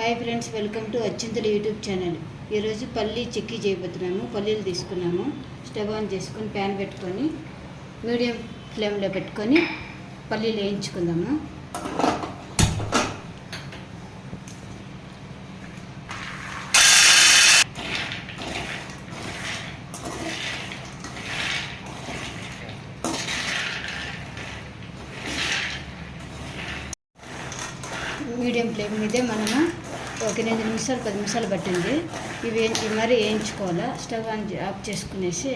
Hi friends, welcome to Achchintala YouTube channel. ఈరోజు పల్లీ చెక్కీ చేయబోతున్నాము. పల్లీలు తీసుకున్నాము. స్టవ్ ఆన్ చేసుకొని ప్యాన్ పెట్టుకొని మీడియం ఫ్లేమ్లో పెట్టుకొని పల్లీలు వేయించుకుందాము. మీడియం ఫ్లేమ్ మీదే మనము ఒక 8 నిమిషాలు 10 నిమిషాలు పట్టింది. ఇవి మరీ వేయించుకోవాలా. స్టవ్ ఆఫ్ చేసుకునేసి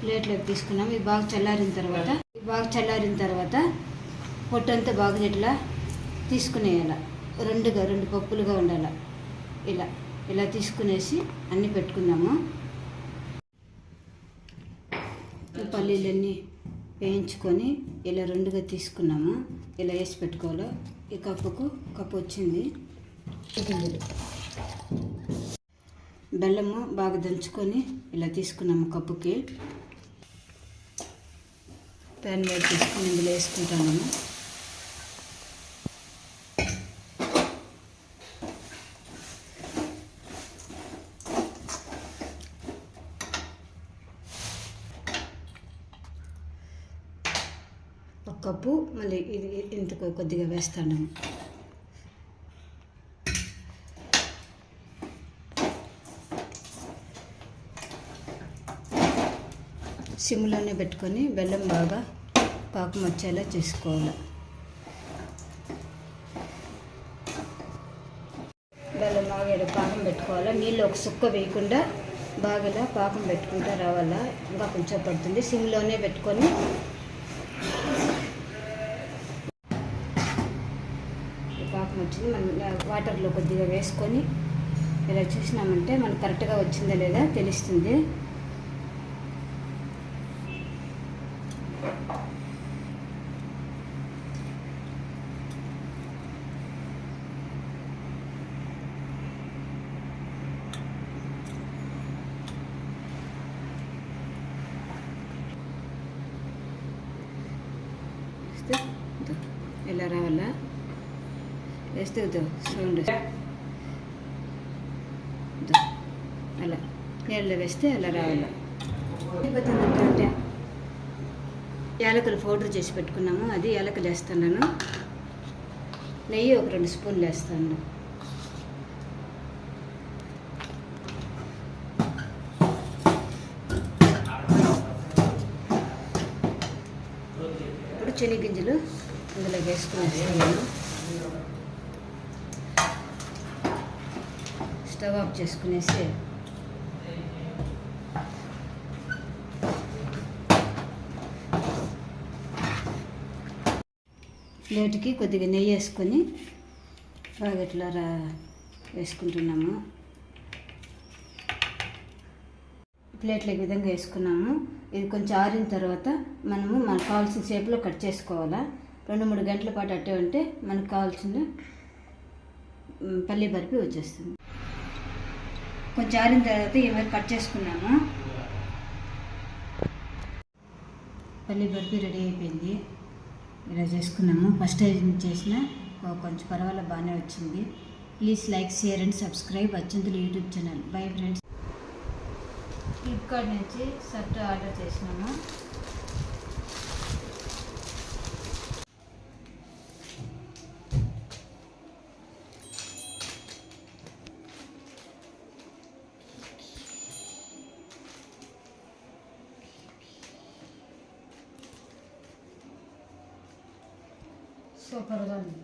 ప్లేట్లోకి తీసుకున్నాము. ఇవి బాగా చల్లారిన తర్వాత పొట్టంతా బాగా ఇట్లా తీసుకునేయాల. రెండు పప్పులుగా ఉండాలి. ఇలా తీసుకునేసి అన్నీ పెట్టుకుందాము. పల్లీలన్నీ వేయించుకొని ఇలా రెండుగా తీసుకున్నాము. ఇలా వేసి పెట్టుకోవాలి. ఈ కప్పు వచ్చింది. గింజలు బెల్లము బాగా దంచుకొని ఇలా తీసుకున్నాము. కప్పుకి ప్యాన్ మీద తీసుకొని ఇందులో వేసుకుంటాము. ఒక కప్పు మళ్ళీ ఇది ఇంతకు కొద్దిగా వేస్తాను. సిమ్లోనే పెట్టుకొని బెల్లం బాగా పాకం వచ్చేలా చేసుకోవాలి. బెల్లం బాగా పాకం పెట్టుకోవాలి. నీళ్ళు ఒక సుక్క వేయకుండా బాగా పాకం పెట్టుకుంటూ రావాలా. ఇంకా కొంచెం పడుతుంది. సిమ్లోనే పెట్టుకొని పాకం వచ్చింది. మనం వాటర్లో కొద్దిగా వేసుకొని ఇలా చూసినామంటే మనకు కరెక్ట్గా వచ్చిందా లేదా తెలుస్తుంది. ఇలా రావాలా. వేస్తే సౌండ్ అలా నీళ్ళలో వేస్తే అలా రావాలా. అంటే యాలకులు పౌడర్ చేసి పెట్టుకున్నాము. అది యాలకులు వేస్తున్నాను. నెయ్యి ఒక 2 స్పూన్లు వేస్తాను. ఇప్పుడు శనగగింజలు అందులో వేసుకుని స్టవ్ ఆఫ్ చేసుకునేసి ప్లేట్కి కొద్దిగా నెయ్యి వేసుకొని బాగా ఇట్లా వేసుకుంటున్నాము. ప్లేట్లో ఈ విధంగా వేసుకున్నాము. ఇది కొంచెం ఆరిన తర్వాత మనకు కావాల్సిన షేప్లో కట్ చేసుకోవాలా. 2-3 గంటల పాటు అట్టే ఉంటే మనకు కావాల్సిన పల్లీ బర్ఫీ వచ్చేస్తుంది. కొంచెం ఆరిన తర్వాత ఏమైనా కట్ చేసుకున్నాము. పల్లీ బర్ఫీ రెడీ అయిపోయింది. ఇలా చేసుకున్నాము. ఫస్ట్ టైం చేసిన కొంచెం పర్వాలేదు, బాగానే వచ్చింది. Please like, share and subscribe Achchintala YouTube channel. Bye friends. Flipkart నుంచి షర్ట్ ఆర్డర్ చేసినాము. సూపర్గా ఉంది.